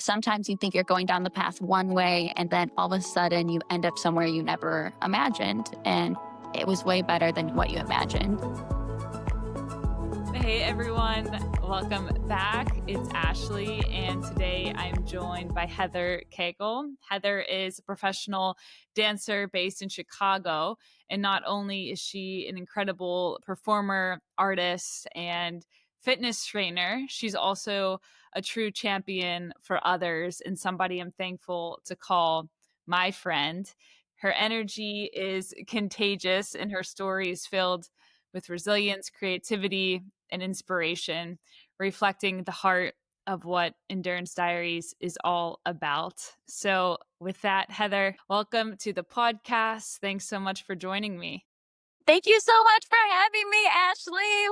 Sometimes you think you're going down the path one way, and then all of a sudden you end up somewhere you never imagined. And it was way better than what you imagined. Hey everyone, welcome back. It's Ashley, and today I'm joined by Heather Cagle. Heather is a professional dancer based in Chicago, and not only is she an incredible performer, artist, and fitness trainer, she's also a true champion for others and somebody I'm thankful to call my friend. Her energy is contagious, and her story is filled with resilience, creativity, and inspiration, reflecting the heart of what Endurance Diaries is all about. So, with that, Heather, welcome to the podcast. Thanks so much for joining me. Thank you so much for having me, Ashley.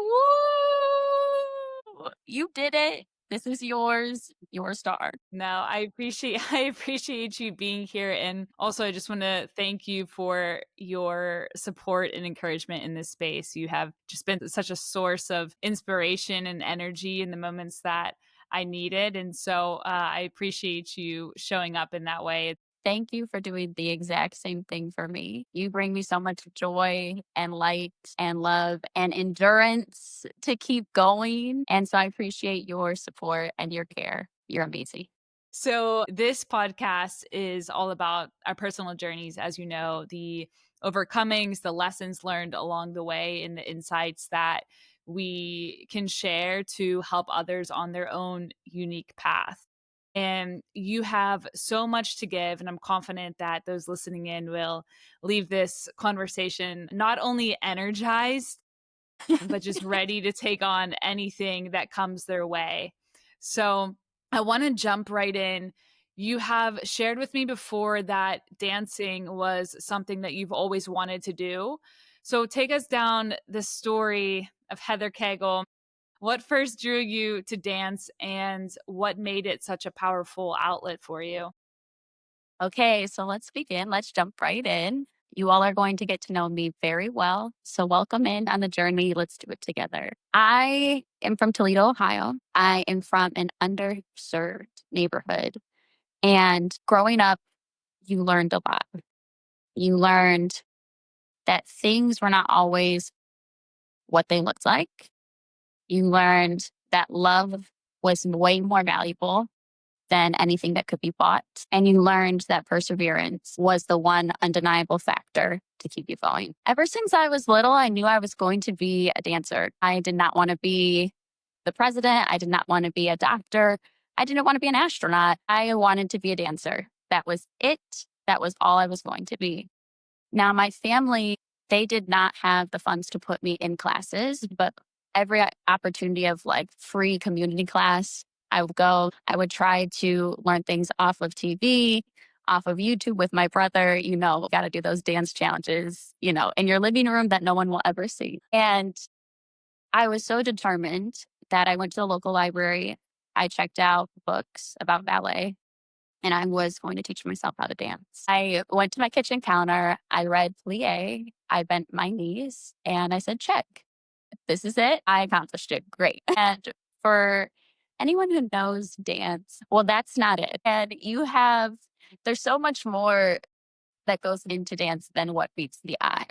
Woo! You did it. This is yours, your star. No, I appreciate you being here, and also I just want to thank you for your support and encouragement in this space. You have just been such a source of inspiration and energy in the moments that I needed, and so I appreciate you showing up in that way. Thank you for doing the exact same thing for me. You bring me so much joy and light and love and endurance to keep going. And so I appreciate your support and your care. You're amazing. So, this podcast is all about our personal journeys, as you know, the overcomings, the lessons learned along the way, and the insights that we can share to help others on their own unique path. And you have so much to give, and I'm confident that those listening in will leave this conversation not only energized, but just ready to take on anything that comes their way. So I want to jump right in. You have shared with me before that dancing was something that you've always wanted to do. So take us down the story of Heather Cagle. What first drew you to dance, and what made it such a powerful outlet for you? Okay, so let's begin. Let's jump right in. You all are going to get to know me very well. So, welcome in on the journey. Let's do it together. I am from Toledo, Ohio. I am from an underserved neighborhood. And growing up, you learned a lot. You learned that things were not always what they looked like. You learned that love was way more valuable than anything that could be bought. And you learned that perseverance was the one undeniable factor to keep you going. Ever since I was little, I knew I was going to be a dancer. I did not want to be the president. I did not want to be a doctor. I didn't want to be an astronaut. I wanted to be a dancer. That was it. That was all I was going to be. Now, my family, they did not have the funds to put me in classes, but every opportunity of like free community class, I would go. I would try to learn things off of TV, off of YouTube with my brother. Got to do those dance challenges, in your living room that no one will ever see. And I was so determined that I went to the local library. I checked out books about ballet, and I was going to teach myself how to dance. I went to my kitchen counter. I read plie. I bent my knees and I said, check. This is it. I accomplished it. Great. And for anyone who knows dance, well, that's not it. And there's so much more that goes into dance than what meets the eye.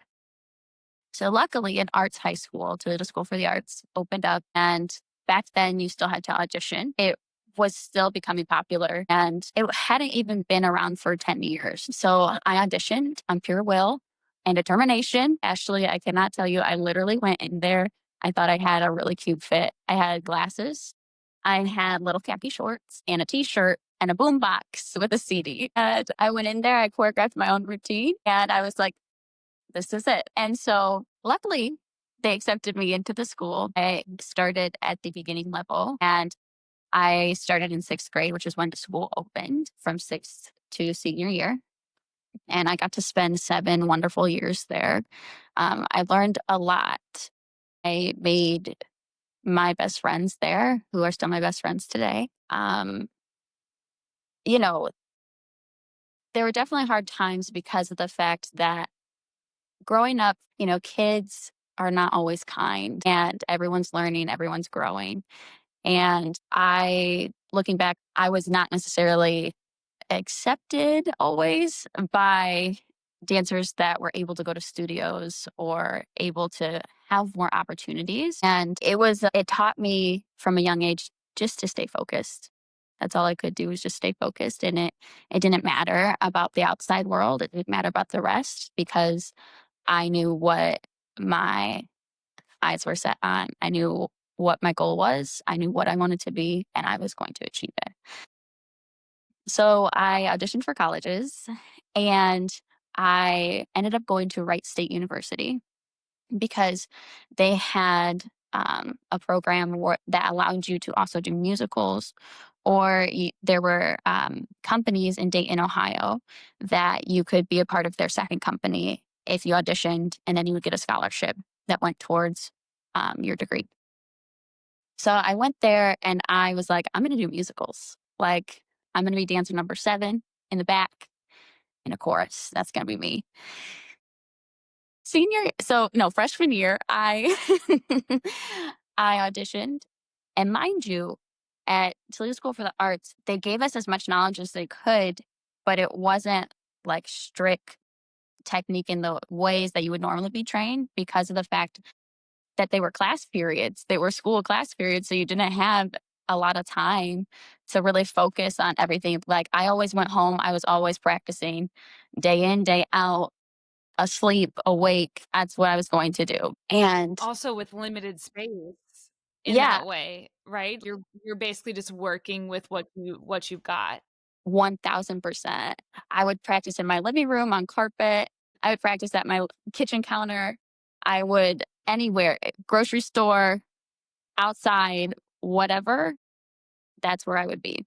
So luckily, an arts high school, Toledo School for the Arts, opened up. And back then, you still had to audition. It was still becoming popular, and it hadn't even been around for 10 years. So I auditioned on pure will and determination. Ashley, I cannot tell you, I literally went in there. I thought I had a really cute fit. I had glasses. I had little khaki shorts and a t-shirt and a boombox with a CD. And I went in there, I choreographed my own routine, and I was like, this is it. And so luckily, they accepted me into the school. I started at the beginning level, and I started in sixth grade, which is when the school opened, from sixth to senior year. And I got to spend 7 wonderful years there. I learned a lot. I made my best friends there, who are still my best friends today. You know, there were definitely hard times because of the fact that growing up, kids are not always kind, and everyone's learning, everyone's growing. And I looking back, I was not necessarily accepted always by dancers that were able to go to studios or able to have more opportunities. And it taught me from a young age just to stay focused. That's all I could do was just stay focused. And it didn't matter about the outside world. It didn't matter about the rest because I knew what my eyes were set on. I knew what my goal was. I knew what I wanted to be, and I was going to achieve it. So I auditioned for colleges and I ended up going to Wright State University because they had a program that allowed you to also do musicals, or there were companies in Dayton, Ohio, that you could be a part of their second company if you auditioned, and then you would get a scholarship that went towards your degree. So I went there and I was like, I'm going to do musicals. Like, I'm going to be dancer number 7 in the back in a chorus. That's going to be me. So no, freshman year, I I auditioned, and mind you, at Toledo School for the Arts, they gave us as much knowledge as they could, but it wasn't like strict technique in the ways that you would normally be trained because of the fact that they were class periods. They were school class periods, so you didn't have a lot of time to really focus on everything. Like, I always went home, I was always practicing day in, day out, asleep, awake. That's what I was going to do. And Also with limited space in yeah, that way, right? You're basically just working with what you've got. 1000%. I would practice in my living room on carpet. I would practice at my kitchen counter. I would anywhere, grocery store, outside, whatever, that's where I would be.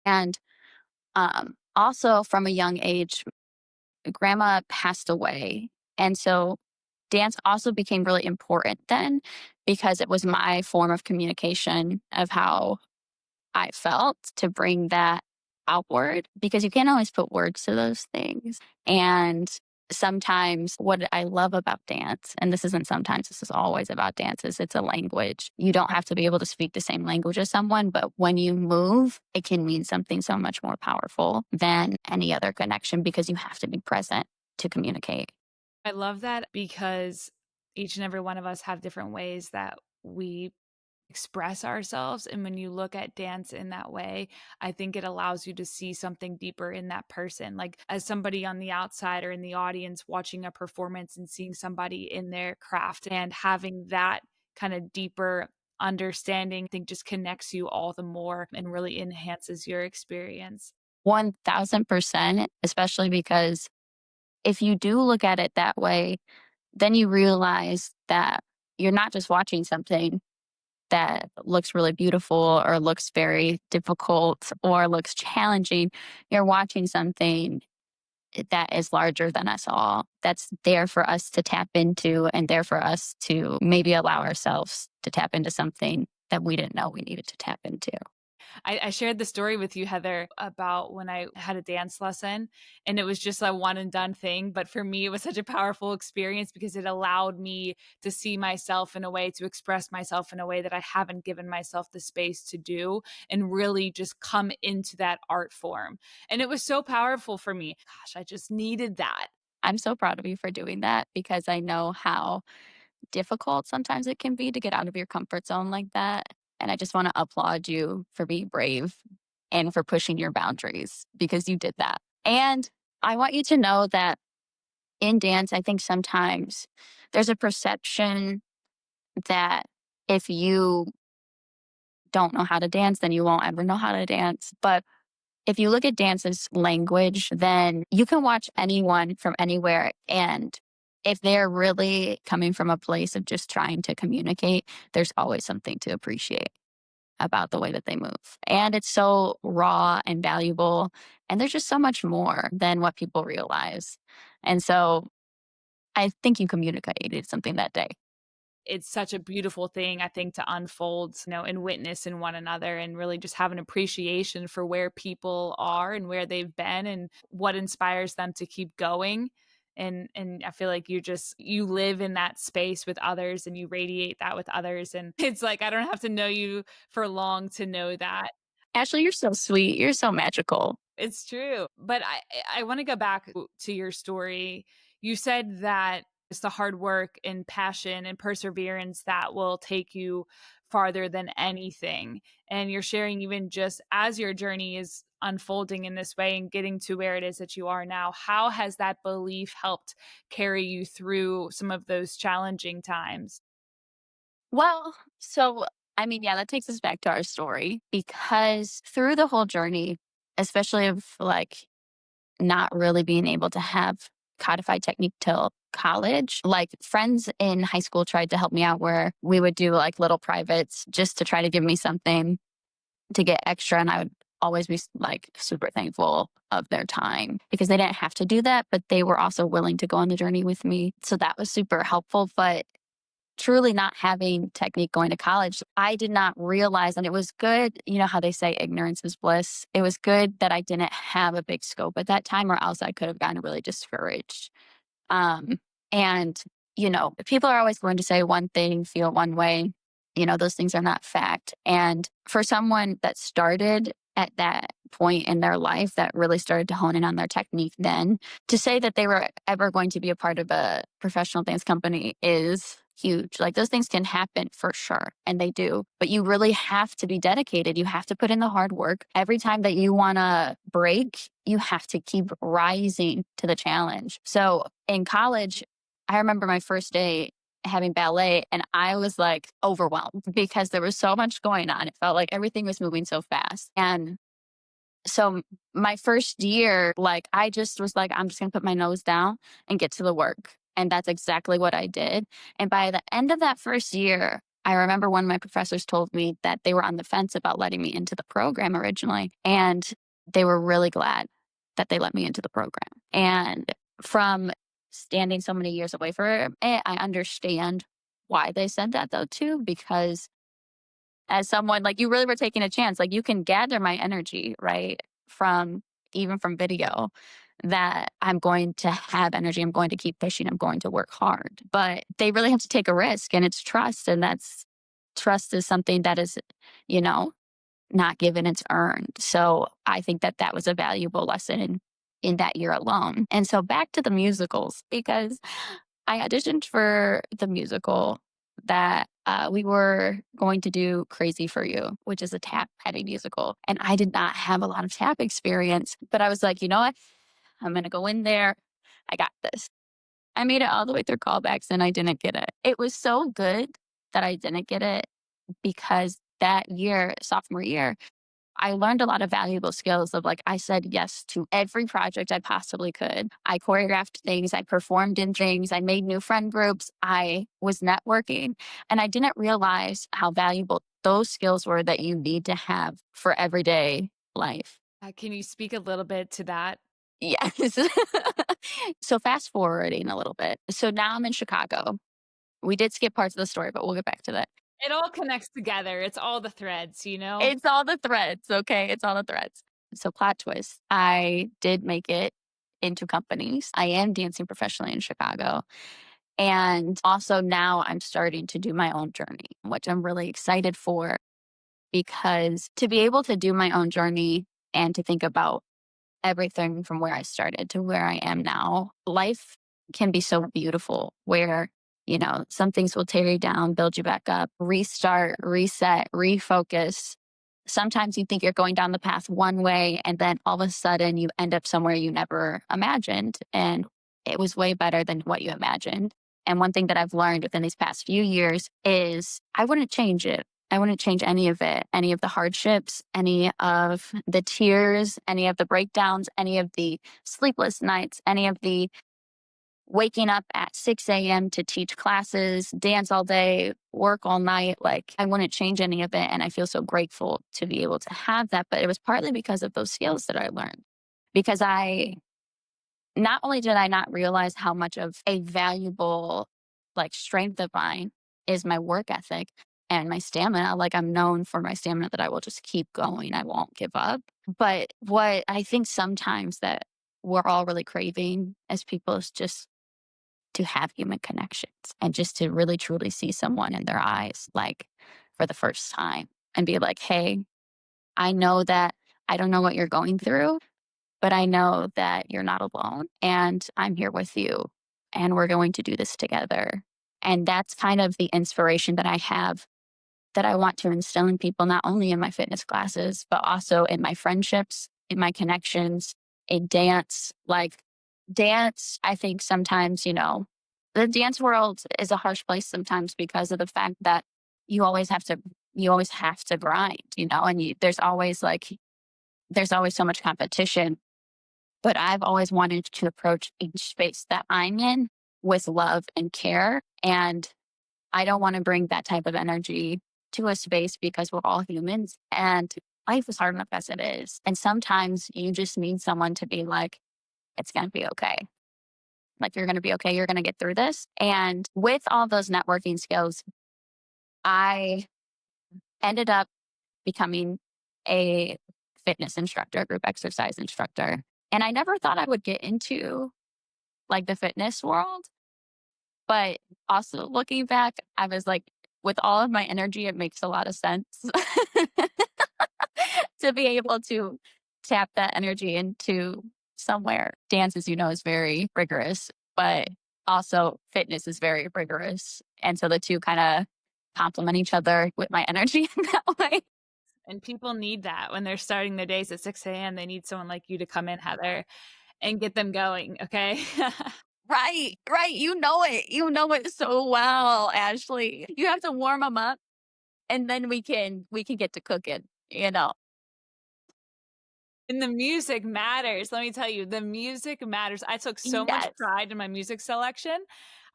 And also from a young age, grandma passed away. And so dance also became really important then because it was my form of communication of how I felt to bring that outward because you can't always put words to those things. And sometimes what I love about dance, and this isn't sometimes, this is always about dance, is it's a language. You don't have to be able to speak the same language as someone, but when you move, it can mean something so much more powerful than any other connection because you have to be present to communicate. I love that because each and every one of us have different ways that we express ourselves. And when you look at dance in that way, I think it allows you to see something deeper in that person. Like, as somebody on the outside or in the audience watching a performance and seeing somebody in their craft and having that kind of deeper understanding, I think just connects you all the more and really enhances your experience. 1000%, especially because if you do look at it that way, then you realize that you're not just watching something that looks really beautiful or looks very difficult or looks challenging. You're watching something that is larger than us all, that's there for us to tap into and there for us to maybe allow ourselves to tap into something that we didn't know we needed to tap into. I shared the story with you, Heather, about when I had a dance lesson and it was just a one and done thing. But for me, it was such a powerful experience because it allowed me to see myself in a way, to express myself in a way that I haven't given myself the space to do and really just come into that art form. And it was so powerful for me. Gosh, I just needed that. I'm so proud of you for doing that because I know how difficult sometimes it can be to get out of your comfort zone like that. And I just want to applaud you for being brave and for pushing your boundaries because you did that. And I want you to know that in dance, I think sometimes there's a perception that if you don't know how to dance, then you won't ever know how to dance. But if you look at dance as language, then you can watch anyone from anywhere. And if they're really coming from a place of just trying to communicate, there's always something to appreciate about the way that they move. And it's so raw and valuable. And there's just so much more than what people realize. And so I think you communicated something that day. It's such a beautiful thing, I think, to unfold, and witness in one another and really just have an appreciation for where people are and where they've been and what inspires them to keep going. And I feel like you live in that space with others and you radiate that with others. And it's like I don't have to know you for long to know that. Ashley, you're so sweet. You're so magical. It's true. But I wanna go back to your story. You said that it's the hard work and passion and perseverance that will take you farther than anything. And you're sharing even just as your journey is unfolding in this way and getting to where it is that you are now, how has that belief helped carry you through some of those challenging times? Well, so I mean, yeah, that takes us back to our story because through the whole journey, especially of like not really being able to have codified technique till college, like friends in high school tried to help me out where we would do like little privates just to try to give me something to get extra. And I would always be like super thankful of their time because they didn't have to do that, but they were also willing to go on the journey with me. So that was super helpful. But truly not having technique going to college, I did not realize, and it was good, you know how they say ignorance is bliss. It was good that I didn't have a big scope at that time, or else I could have gotten really discouraged. Um, and, people are always going to say one thing, feel one way. Those things are not fact. And for someone that started at that point in their life that really started to hone in on their technique then, to say that they were ever going to be a part of a professional dance company is huge. Like those things can happen for sure, and they do. But you really have to be dedicated. You have to put in the hard work. Every time that you want to break, you have to keep rising to the challenge. So in college, I remember my first day having ballet and I was like overwhelmed because there was so much going on. It felt like everything was moving so fast. And so my first year, like I just was like, I'm just gonna put my nose down and get to the work. And that's exactly what I did. And by the end of that first year, I remember one of my professors told me that they were on the fence about letting me into the program originally. And they were really glad that they let me into the program. And from standing so many years away from it, I understand why they said that though, too, because as someone like you really were taking a chance, like you can gather my energy, right? From even from video that I'm going to have energy, I'm going to keep pushing, I'm going to work hard. But they really have to take a risk and it's trust. And that's trust is something that is, you know, not given, it's earned. So I think that that was a valuable lesson in that year alone. And so back to the musicals, because I auditioned for the musical that we were going to do Crazy for You, which is a tap heavy musical. And I did not have a lot of tap experience, but I was like, you know what? I'm going to go in there. I got this. I made it all the way through callbacks and I didn't get it. It was so good that I didn't get it because that year, sophomore year, I learned a lot of valuable skills of like, I said yes to every project I possibly could. I choreographed things, I performed in things, I made new friend groups, I was networking. And I didn't realize how valuable those skills were that you need to have for everyday life. Can you speak a little bit to that? Yes. So fast forwarding a little bit. So now I'm in Chicago. We did skip parts of the story, but we'll get back to that. It all connects together. It's all the threads, you know? It's all the threads, okay? It's all the threads. So plot twist, I did make it into companies. I am dancing professionally in Chicago. And also now I'm starting to do my own journey, which I'm really excited for because to be able to do my own journey and to think about everything from where I started to where I am now, life can be so beautiful where, some things will tear you down, build you back up, restart, reset, refocus. Sometimes you think you're going down the path one way, and then all of a sudden you end up somewhere you never imagined. And it was way better than what you imagined. And one thing that I've learned within these past few years is I wouldn't change it. I wouldn't change any of it, any of the hardships, any of the tears, any of the breakdowns, any of the sleepless nights, any of the waking up at 6 a.m. to teach classes, dance all day, work all night. Like, I wouldn't change any of it. And I feel so grateful to be able to have that. But it was partly because of those skills that I learned. Because not only did I not realize how much of a valuable like strength of mine is my work ethic and my stamina. Like I'm known for my stamina that I will just keep going. I won't give up. But what I think sometimes that we're all really craving as people is just to have human connections and just to really truly see someone in their eyes, like for the first time and be like, hey, I know that I don't know what you're going through, but I know that you're not alone and I'm here with you and we're going to do this together. And that's kind of the inspiration that I have that I want to instill in people, not only in my fitness classes, but also in my friendships, in my connections, in dance. Like dance, I think sometimes, the dance world is a harsh place sometimes because of the fact that you always have to, you always have to grind, and there's always so much competition. But I've always wanted to approach each space that I'm in with love and care. And I don't want to bring that type of energy to a space because we're all humans and life is hard enough as it is. And sometimes you just need someone to be like, it's going to be okay. Like, you're going to be okay. You're going to get through this. And with all those networking skills, I ended up becoming a fitness instructor, a group exercise instructor. And I never thought I would get into like the fitness world. But also looking back, I was like, with all of my energy, it makes a lot of sense to be able to tap that energy into somewhere. Dance, as you know, is very rigorous, but also fitness is very rigorous. And so the two kind of complement each other with my energy in that way. And people need that when they're starting their days at 6 a.m. They need someone like you to come in, Heather, and get them going. Okay. Right, right. You know it. You know it so well, Ashley. You have to warm them up and then we can get to cooking. And the music matters. Let me tell you, the music matters. I took so much Yes. pride in my music selection.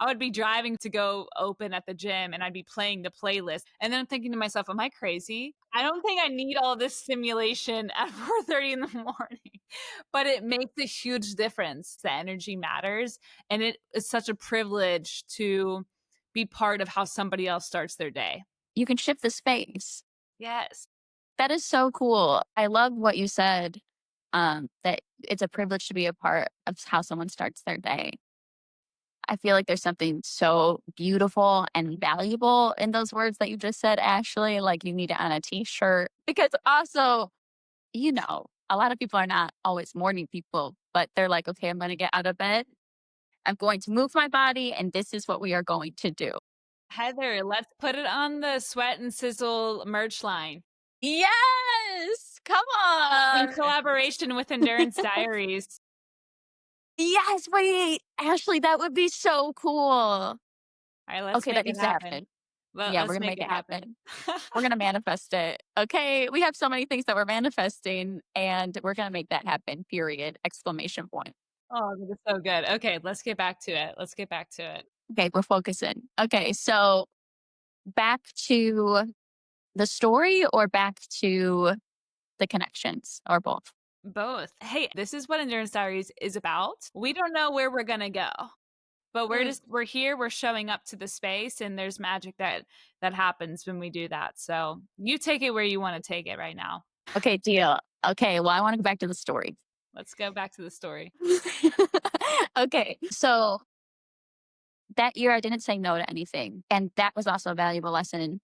I would be driving to go open at the gym and I'd be playing the playlist. And then I'm thinking to myself, am I crazy? I don't think I need all this stimulation at 4:30 in the morning. But it makes a huge difference. The energy matters. And it is such a privilege to be part of how somebody else starts their day. You can shift the space. Yes. That is so cool. I love what you said, that it's a privilege to be a part of how someone starts their day. I feel like there's something so beautiful and valuable in those words that you just said, Ashley. Like, you need it on a t-shirt because also, a lot of people are not always morning people, but they're like, okay, I'm going to get out of bed. I'm going to move my body and this is what we are going to do. Heather, let's put it on the Sweat and Sizzle merch line Yes. Come in on. collaboration with Endurance Diaries. Yes, wait, Ashley, that would be so cool. All right, let's Okay, that make it needs to happen. happen. Yeah, we're Let's gonna make make it it happen. happen. We're gonna manifest it. Okay, we have so many things that we're manifesting, and we're gonna make that happen. Period! Exclamation point. Oh, that is so good. Okay, let's get back to it. Let's get back to it. Okay, we're focusing. Okay, so back to the story, or back to the connections, or both. Both. Hey, this is what Endurance Diaries is about. We don't know where we're gonna go, but Mm. we're here, we're showing up to the space, and there's magic that happens when we do that. So you take it where you want to take it right now. Okay, deal. Okay, well, I want to go back to the story. Let's go back to the story. Okay, so that year I didn't say no to anything. And that was also a valuable lesson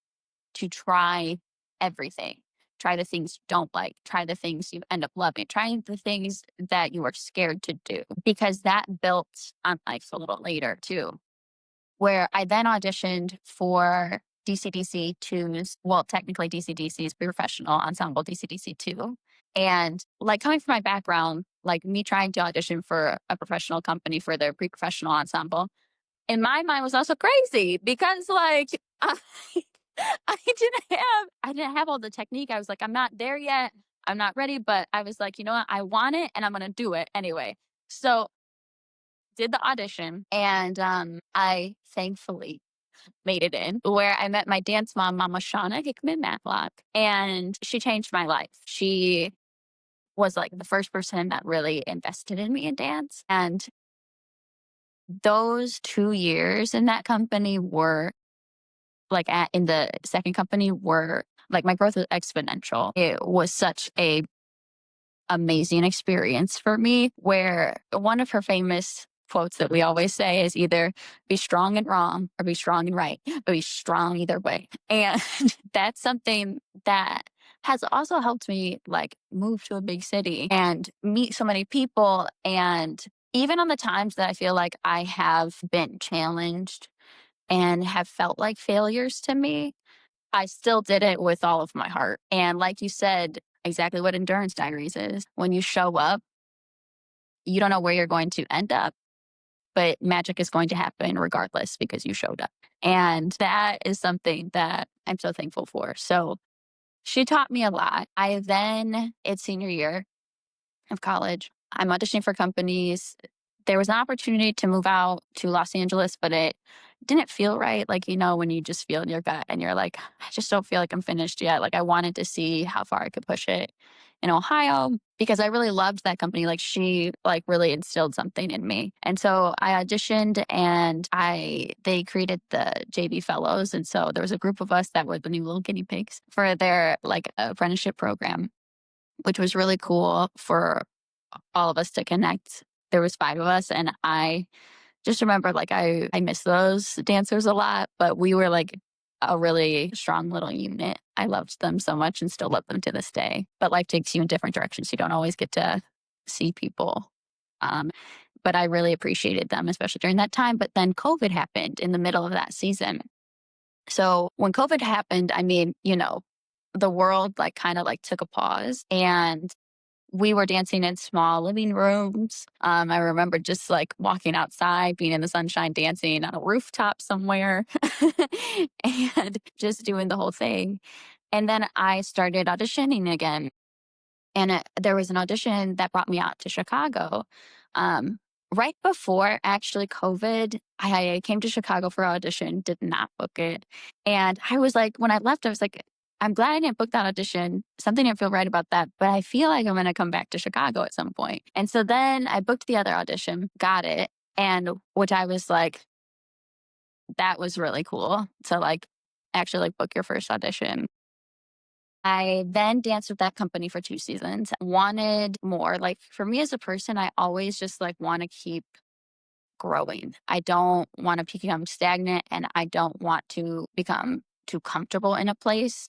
to try everything. Try the things you don't like, try the things you end up loving, try the things that you are scared to do, because that built on life a little later too, where I then auditioned for DCDC 2's, well, technically DCDC's professional ensemble, DCDC 2. And like, coming from my background, like me trying to audition for a professional company for their pre professional ensemble, in my mind was also crazy because like I didn't have all the technique. I was like, I'm not there yet. I'm not ready, but I was like, you know what? I want it and I'm gonna do it anyway. So did the audition and I thankfully made it in, where I met my dance mom, Mama Shauna Hickman Matlock, and she changed my life. She was like the first person that really invested in me in dance. And those 2 years in that company were like in the second company were like, my growth was exponential. It was such a amazing experience for me, where one of her famous quotes that we always say is either be strong and wrong or be strong and right, but be strong either way. And that's something that has also helped me like move to a big city and meet so many people. And even on the times that I feel like I have been challenged and have felt like failures to me, I still did it with all of my heart. And like you said, exactly what endurance diaries is. When you show up, you don't know where you're going to end up, but magic is going to happen regardless because you showed up. And that is something that I'm so thankful for. So she taught me a lot. I then, it's senior year of college, I'm auditioning for companies. There was an opportunity to move out to Los Angeles, but it didn't feel right. Like, when you just feel in your gut and you're like, I just don't feel like I'm finished yet. Like, I wanted to see how far I could push it in Ohio because I really loved that company. Like, she like really instilled something in me. And so I auditioned and they created the JV fellows. And so there was a group of us that were the new little guinea pigs for their like apprenticeship program, which was really cool for all of us to connect. There was 5 of us, and I just remember, like, I miss those dancers a lot, but we were, like, a really strong little unit. I loved them so much and still love them to this day, but life takes you in different directions. You don't always get to see people, um, but I really appreciated them, especially during that time, but then COVID happened in the middle of that season. So when COVID happened, I mean, the world, like, kinda, like, took a pause, and we were dancing in small living rooms. I remember just like walking outside, being in the sunshine, dancing on a rooftop somewhere, and just doing the whole thing. And then I started auditioning again. And there was an audition that brought me out to Chicago. Um, right before actually COVID, I came to Chicago for audition, did not book it. And I was like, when I left, I was like, I'm glad I didn't book that audition. Something didn't feel right about that, but I feel like I'm going to come back to Chicago at some point. And so then I booked the other audition, got it. And which I was like, that was really cool to like actually like book your first audition. I then danced with that company for 2 seasons, wanted more. Like, for me as a person, I always just, like, wanna keep growing. I don't wanna become stagnant, and I don't want to become too comfortable in a place.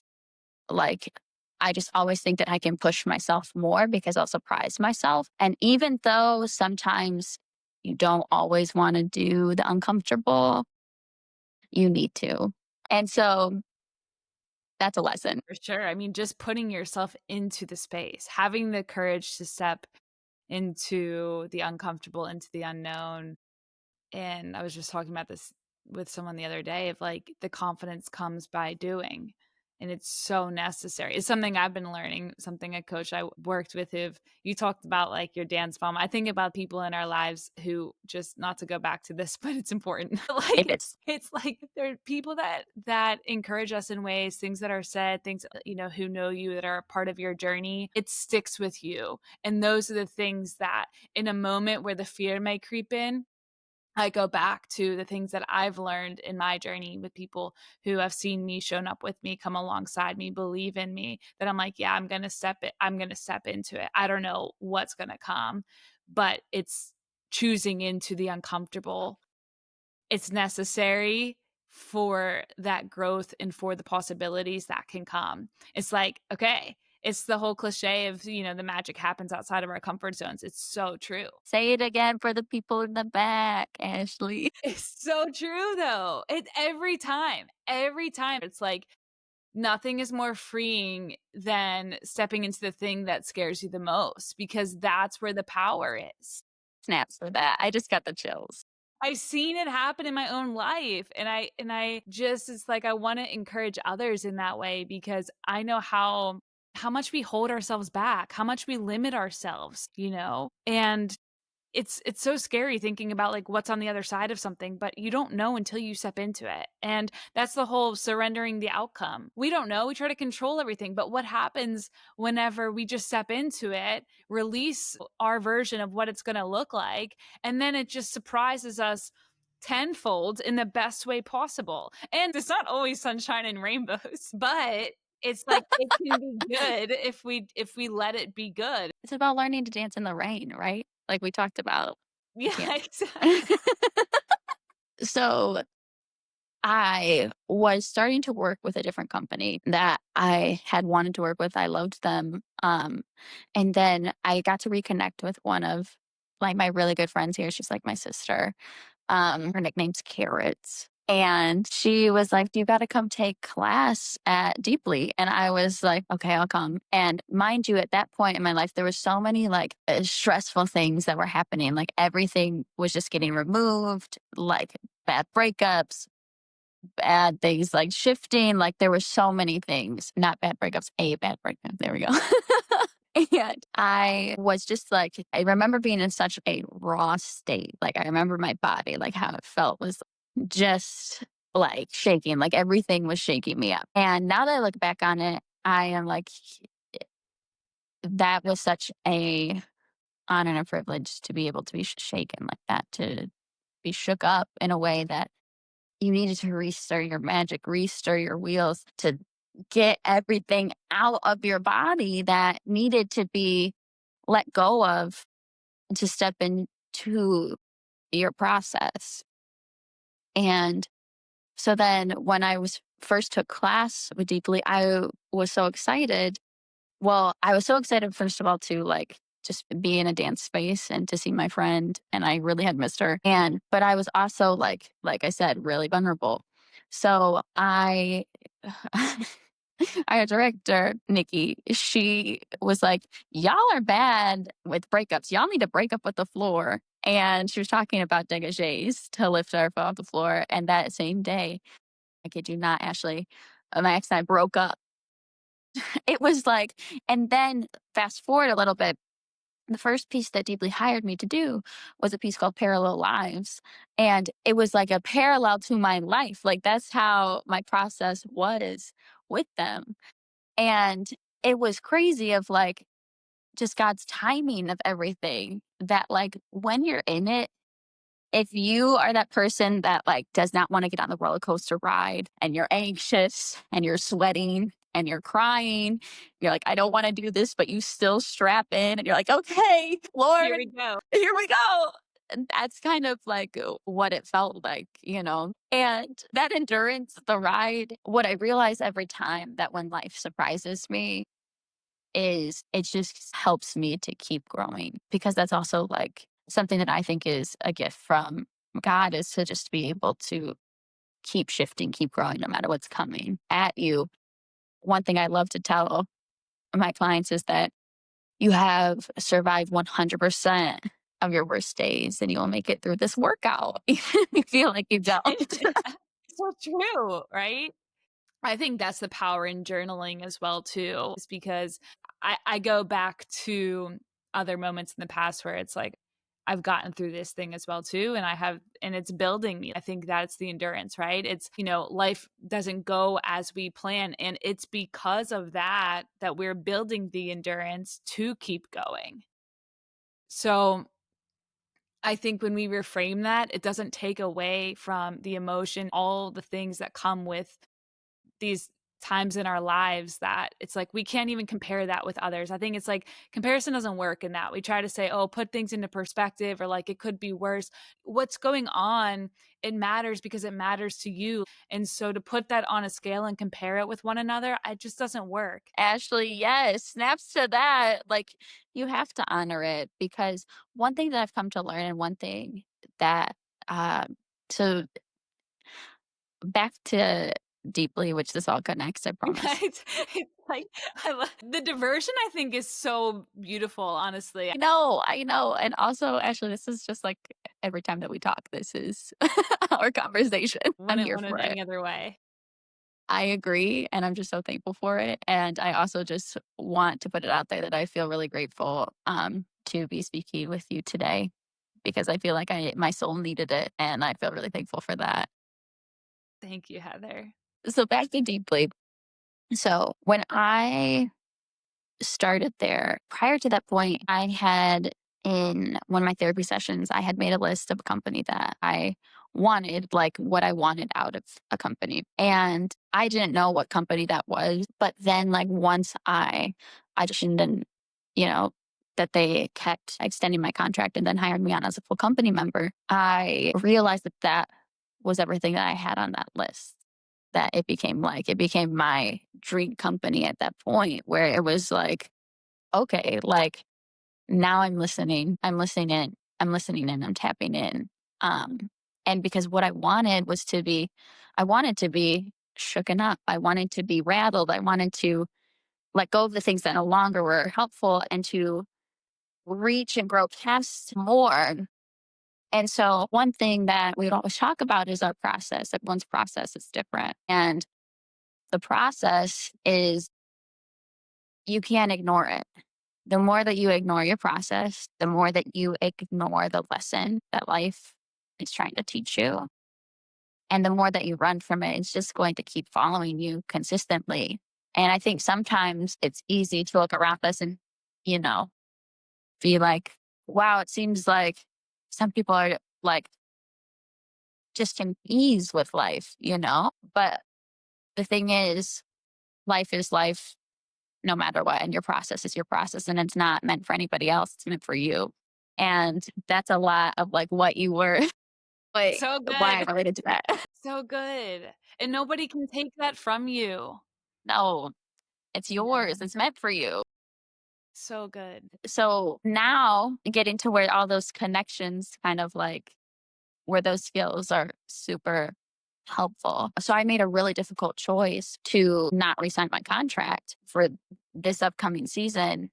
Like, I just always think that I can push myself more because I'll surprise myself, and even though sometimes you don't always wanna do the uncomfortable, you need to. And so, that's a lesson. For sure. I mean, just putting yourself into the space, having the courage to step into the uncomfortable, into the unknown. And I was just talking about this with someone the other day of like the confidence comes by doing. And it's so necessary. It's something I've been learning, something a coach I worked with. If you talked about like your dance mom, I think about people in our lives who just not to go back to this, but it's important. It Like is. it's like there are people that encourage us in ways, things that are said, things who know you that are a part of your journey. It sticks with you, and those are the things that in a moment where the fear may creep in, I go back to the things that I've learned in my journey with people who have seen me, shown up with me, come alongside me, believe in me, that I'm like, yeah, I'm going to step into it. I don't know what's going to come, but it's choosing into the uncomfortable. It's necessary for that growth and for the possibilities that can come. It's like, okay, it's the whole cliche of, the magic happens outside of our comfort zones. It's so true. Say it again for the people in the back, Ashley. It's so true though. It every time it's like nothing is more freeing than stepping into the thing that scares you the most because that's where the power is. Snaps for that. I just got the chills. I've seen it happen in my own life and I just it's like I want to encourage others in that way because I know how much we hold ourselves back, how much we limit ourselves. And it's so scary thinking about like what's on the other side of something, but you don't know until you step into it. And that's the whole surrendering the outcome. We don't know. We try to control everything, but what happens whenever we just step into it, release our version of what it's going to look like, and then it just surprises us tenfold in the best way possible. And it's not always sunshine and rainbows, but it's like it can be good if we let it be good. It's about learning to dance in the rain, right? Like we talked about. You Yeah, can't. exactly. So I was starting to work with a different company that I had wanted to work with. I loved them. And then I got to reconnect with one of like my really good friends here. She's like my sister. Her nickname's Carrots. And she was like, "You got to come take class at Deeply." And I was like, "Okay, I'll come." And mind you, at that point in my life, there was so many like stressful things that were happening. Like everything was just getting removed, like bad breakups, bad things like shifting. Like there were so many things, not bad breakups, a bad breakup. There we go. And I was just like, I remember being in such a raw state. Like I remember my body, like how it felt was just like shaking, like everything was shaking me up. And now that I look back on it, I am like, that was such a honor and a privilege to be able to be shaken like that, to be shook up in a way that you needed to restir your magic, restir your wheels to get everything out of your body that needed to be let go of to step into your process. And so then when I was first took class with Deeply, I was so excited. Well, I was so excited, first of all, to like just be in a dance space and to see my friend. And I really had missed her. And, but I was also like I said, really vulnerable. So our director, Nikki, she was like, "Y'all are bad with breakups. Y'all need to break up with the floor." And she was talking about dégagés to lift our foot off the floor. And that same day, I kid you not, Ashley, my ex and I broke up. It was like, and then fast forward a little bit, the first piece that Deeply hired me to do was a piece called Parallel Lives. And it was like a parallel to my life. Like that's how my process was with them. And it was crazy of like just God's timing of everything that like when you're in it, if you are that person that like does not want to get on the roller coaster ride and you're anxious and you're sweating and you're crying, you're like, "I don't want to do this," but you still strap in and you're like, "Okay, Here Lord, we go. here we go." And that's kind of like what it felt like, you know? And that endurance, the ride, what I realize every time that when life surprises me is it just helps me to keep growing because that's also like something that I think is a gift from God is to just be able to keep shifting, keep growing no matter what's coming at you. One thing I love to tell my clients is that you have survived 100% of your worst days and you will make it through this workout. Even if you feel like you don't. So true, right? I think that's the power in journaling as well too, is because I go back to other moments in the past where it's like I've gotten through this thing as well too, and I have, and it's building me. I think that's the endurance, right? It's, life doesn't go as we plan, and it's because of that that we're building the endurance to keep going. So I think when we reframe that, it doesn't take away from the emotion, all the things that come with these times in our lives, that it's like we can't even compare that with others. I think it's like comparison doesn't work in that. We try to say, "Oh, put things into perspective," or like it could be worse. What's going on, it matters because it matters to you. And so to put that on a scale and compare it with one another, it just doesn't work. Ashley, yes, snaps to that. Like you have to honor it because one thing that I've come to learn and one thing that so back to deeply, which this all connects, I promise. It's like the diversion, I think, is so beautiful, honestly. I know. And also, Ashley, this is just like every time that we talk, this is our conversation. I'm Wouldn't here want for it it. any other way. I agree. And I'm just so thankful for it. And I also just want to put it out there that I feel really grateful to be speaking with you today because I feel like my soul needed it. And I feel really thankful for that. Thank you, Heather. So back to deeply. So when I started there. Prior to that point, I had in one of my therapy sessions, I had made a list of a company that I wanted, like what I wanted out of a company. And I didn't know what company that was. But then like once I just and you know, that they kept extending my contract and then hired me on as a full company member, I realized that was everything that I had on that list. That it became my dream company at that point where it was like, okay, like now I'm listening in, I'm tapping in. Um, and because what I wanted was I wanted to be shooken up. I wanted to be rattled. I wanted to let go of the things that no longer were helpful and to reach and grow past more. And so one thing that we would always talk about is our process. Everyone's process is different. And the process is you can't ignore it. The more that you ignore your process, the more that you ignore the lesson that life is trying to teach you. And the more that you run from it, it's just going to keep following you consistently. And I think sometimes it's easy to look around us and, you know, be like, wow, it seems like some people are like just can ease with life, you know? But the thing is life no matter what. And your process is your process. And it's not meant for anybody else. It's meant for you. And that's a lot of like what you were, like, So why I good. related to that. So good. And nobody can take that from you. No, it's You know? yours. It's meant for you. So good. So now getting to where all those connections kind of like where those skills are super helpful. So I made a really difficult choice to not resign my contract for this upcoming season.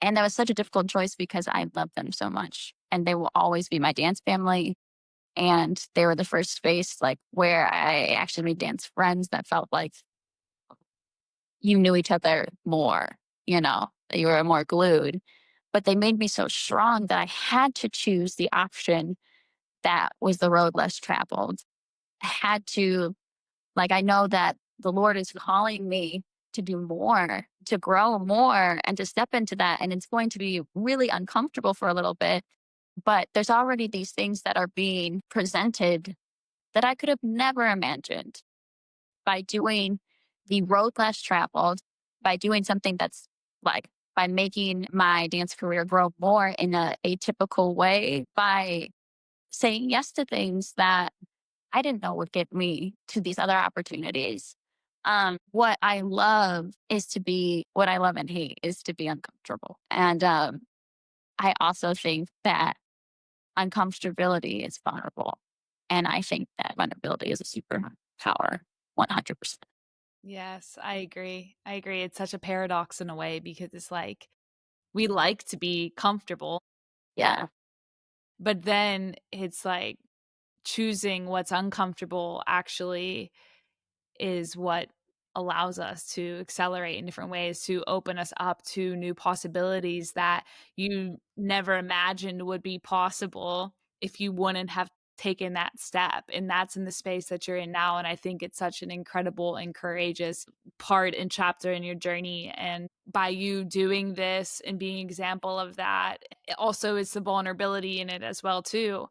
And that was such a difficult choice because I love them so much. And they will always be my dance family. And they were the first space like where I actually made dance friends that felt like you knew each other more, you know, that you were more glued. But they made me so strong that I had to choose the option that was the road less traveled. I had to, like, I know that the Lord is calling me to do more, to grow more, and to step into that. And it's going to be really uncomfortable for a little bit. But there's already these things that are being presented that I could have never imagined by doing the road less traveled, by doing something that's like by making my dance career grow more in a atypical way, by saying yes to things that I didn't know would get me to these other opportunities. What I love is to be what I love and hate is to be uncomfortable. And I also think that uncomfortability is vulnerable. And I think that vulnerability is a superpower, 100%. Yes, I agree. I agree. It's such a paradox in a way because it's like we like to be comfortable, Yeah. but then it's like choosing what's uncomfortable actually is what allows us to accelerate in different ways, to open us up to new possibilities that you never imagined would be possible if you wouldn't have taken that step. And that's in the space that you're in now. And I think it's such an incredible and courageous part and chapter in your journey. And by you doing this and being an example of that, it also is the vulnerability in it as well, too.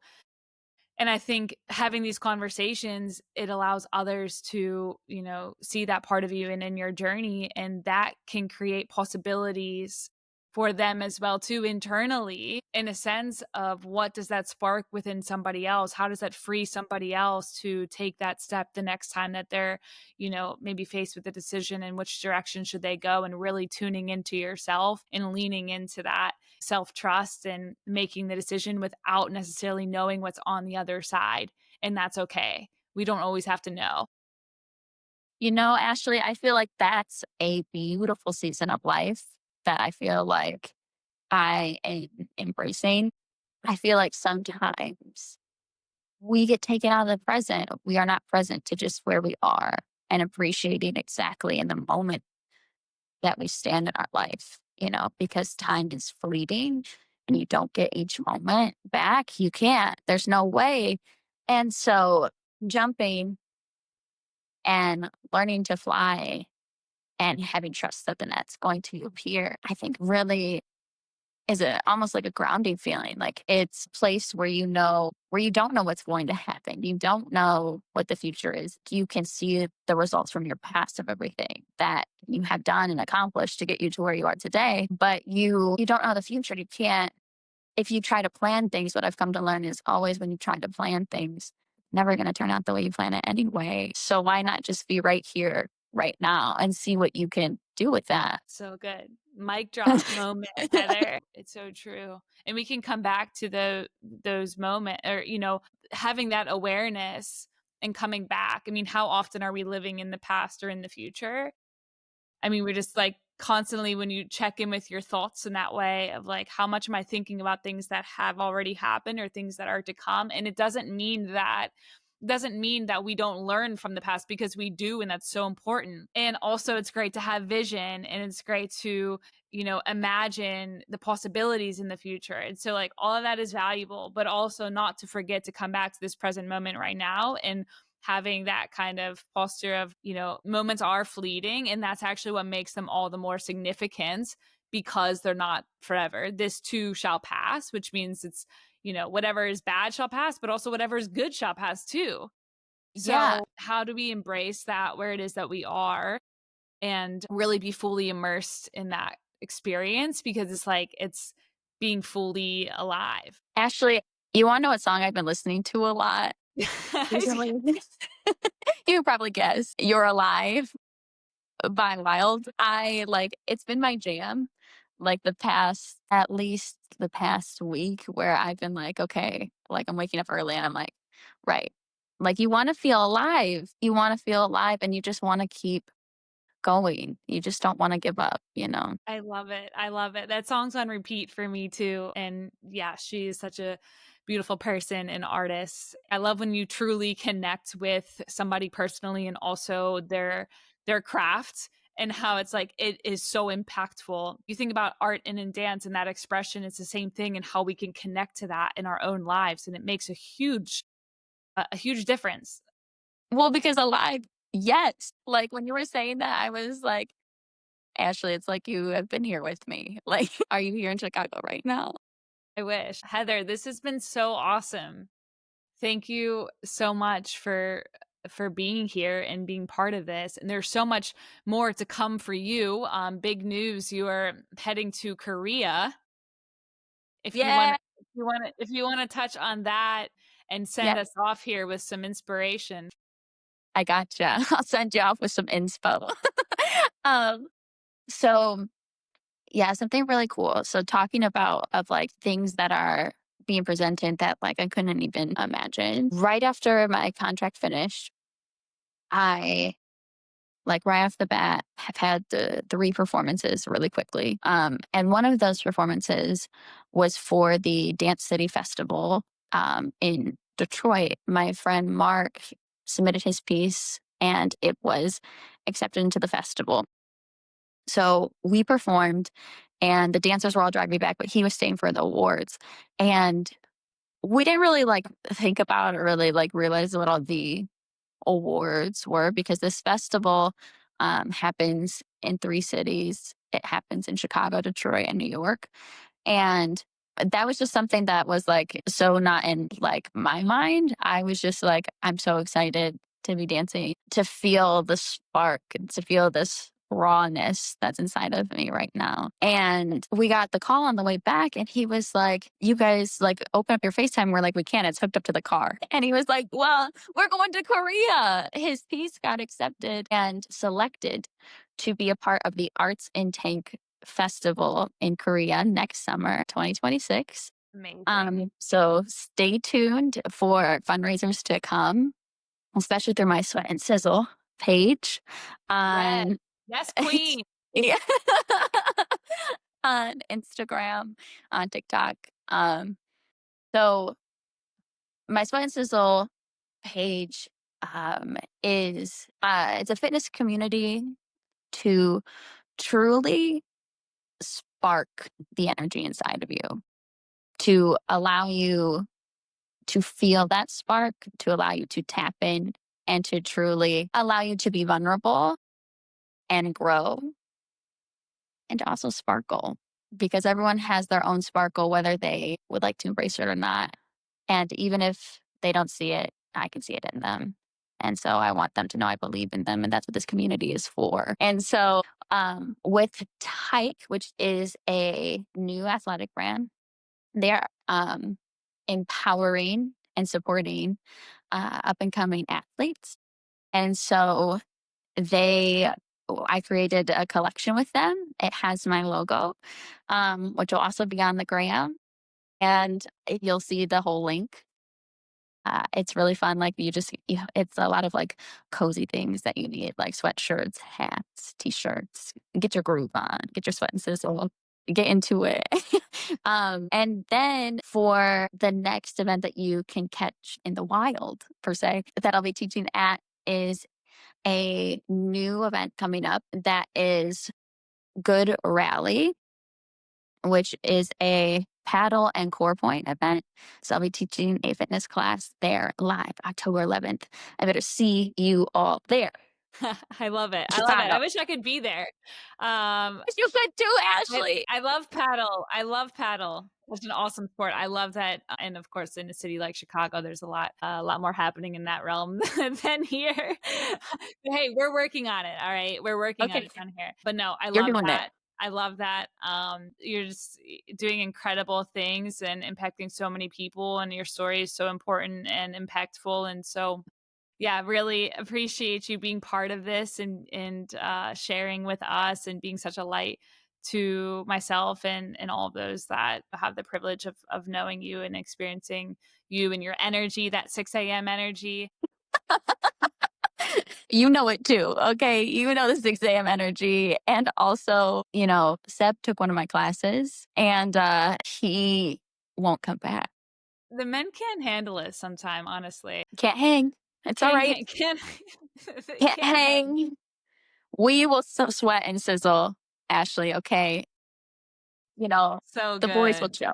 And I think having these conversations, it allows others to, you know, see that part of you and in your journey, and that can create possibilities for them as well too internally, in a sense of what does that spark within somebody else? How does that free somebody else to take that step the next time that they're, you know, maybe faced with a decision, in which direction should they go, and really tuning into yourself and leaning into that self trust and making the decision without necessarily knowing what's on the other side. And that's okay. We don't always have to know. You know, Ashley, I feel like that's a beautiful season of life that I feel like I am embracing. I feel like sometimes we get taken out of the present. We are not present to just where we are and appreciating exactly in the moment that we stand in our life, you know, because time is fleeting and you don't get each moment back. You can't, there's no way. And so jumping and learning to fly and having trust that the net's going to appear, I think really is almost like a grounding feeling. Like it's a place where you know, where you don't know what's going to happen. You don't know what the future is. You can see the results from your past of everything that you have done and accomplished to get you to where you are today. But you don't know the future. You can't, if you try to plan things, what I've come to learn is always when you try to plan things, never going to turn out the way you plan it anyway. So why not just be right here, right now, and see what you can do with that? So good. Mic drop moment, Heather. It's so true. And we can come back to those moment or, having that awareness and coming back. I mean, how often are we living in the past or in the future? I mean, we're just like constantly when you check in with your thoughts in that way of like, how much am I thinking about things that have already happened or things that are to come? And it doesn't mean that we don't learn from the past because we do, and that's so important. And also it's great to have vision and it's great to, imagine the possibilities in the future. And so like all of that is valuable, but also not to forget to come back to this present moment right now and having that kind of posture of, moments are fleeting and that's actually what makes them all the more significant because they're not forever. This too shall pass, which means it's, whatever is bad shall pass, but also whatever is good shall pass too. Yeah. So, how do we embrace that where it is that we are and really be fully immersed in that experience because it's like it's being fully alive. Ashley, you want to know what song I've been listening to a lot recently? You can probably guess. You're Alive by Wild. It's been my jam like at least the past week where I've been like, okay, like I'm waking up early and I'm like, right. Like you want to feel alive. You want to feel alive and you just want to keep going. You just don't want to give up, you know? I love it. I love it. That song's on repeat for me too. And yeah, she is such a beautiful person and artist. I love when you truly connect with somebody personally and also their craft and how it's like it is so impactful. You think about art and in dance and that expression, it's the same thing and how we can connect to that in our own lives. And it makes a huge difference. Well, because alive, yes. Like when you were saying that, I was like, Ashley, it's like you have been here with me. Like, are you here in Chicago right now? I wish. Heather, this has been so awesome. Thank you so much for being here and being part of this. And there's so much more to come for you. Big news, you are heading to Korea. If you want Yeah. to if you want to touch on that and send Yes. us off here with some inspiration. I gotcha. I'll send you off with some inspo. um, so yeah, something really cool. So talking about of like things that are being presented that like I couldn't even imagine. Right after my contract finished, I like right off the bat have had the three performances really quickly. And one of those performances was for the Dance City Festival in Detroit. My friend Mark submitted his piece and it was accepted into the festival. So we performed and the dancers were all driving me back, but he was staying for the awards. And we didn't really like think about or really like realize what all the awards were because this festival happens in three cities. It happens in Chicago, Detroit, and New York. And that was just something that was like so not in like my mind. I was just like, I'm so excited to be dancing, to feel the spark, to feel this rawness that's inside of me right now. And we got the call on the way back and he was like, you guys like open up your FaceTime. We're like, we can't, it's hooked up to the car. And he was like, well, we're going to Korea. His piece got accepted and selected to be a part of the Arts in Tank Festival in Korea next summer, 2026. Amazing. So stay tuned for fundraisers to come, especially through my Sweat and Sizzle page Yes. on Yes, queen. yeah, on Instagram, on TikTok. So my Sweat and Sizzle page is it's a fitness community to truly spark the energy inside of you, to allow you to feel that spark, to allow you to tap in and to truly allow you to be vulnerable and grow and also sparkle because everyone has their own sparkle, whether they would like to embrace it or not. And even if they don't see it, I can see it in them. And so I want them to know I believe in them. And that's what this community is for. And so with TYIK, which is a new athletic brand, they're empowering and supporting up and coming athletes. And so they, I created a collection with them. It has my logo, which will also be on the gram, and you'll see the whole link. It's really fun. Like it's a lot of like cozy things that you need, like sweatshirts, hats, t-shirts. Get your groove on, get your sweat and sizzle, get into it. And then for the next event that you can catch in the wild, per se, that I'll be teaching at is a new event coming up that is Good Rally, which is a paddle and core point event. So I'll be teaching a fitness class there live October 11th. I better see you all there. I love it. I love it. Chicago. I wish I could be there. You could too, I, Ashley. I love paddle. I love paddle. It's an awesome sport. I love that. And of course, in a city like Chicago, there's a lot more happening in that realm than here. But hey, we're working on it. All right. We're working on Okay, it down here. But no, I you're love doing it. that. I love that. You're just doing incredible things and impacting so many people, and your story is so important and impactful. And so, yeah, really appreciate you being part of this and sharing with us and being such a light to myself and all of those that have the privilege of knowing you and experiencing you and your energy, that 6 a.m. energy. You know it too. Okay. You know the 6 a.m. energy. And also, Seb took one of my classes and he won't come back. The men can't handle it sometime, honestly. Can't hang. It's all Can't, right. can't, can't, they Can't can't hang. hang. We will sweat and sizzle, Ashley. Okay. You know, So the boys will good. chill.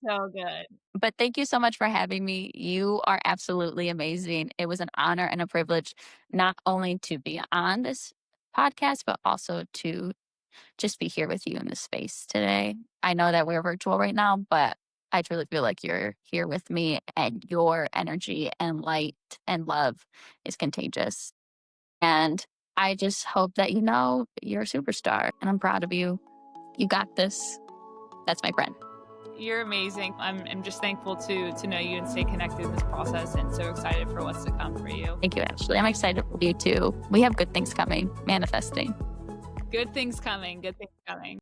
So good. But thank you so much for having me. You are absolutely amazing. It was an honor and a privilege not only to be on this podcast, but also to just be here with you in this space today. I know that we're virtual right now, but I truly feel like you're here with me, and your energy and light and love is contagious. And I just hope that you're a superstar, and I'm proud of you. You got this. That's my friend. You're amazing. I'm just thankful to know you and stay connected in this process, and so excited for what's to come for you. Thank you, Ashley. I'm excited for you too. We have good things coming, manifesting. Good things coming. Good things coming.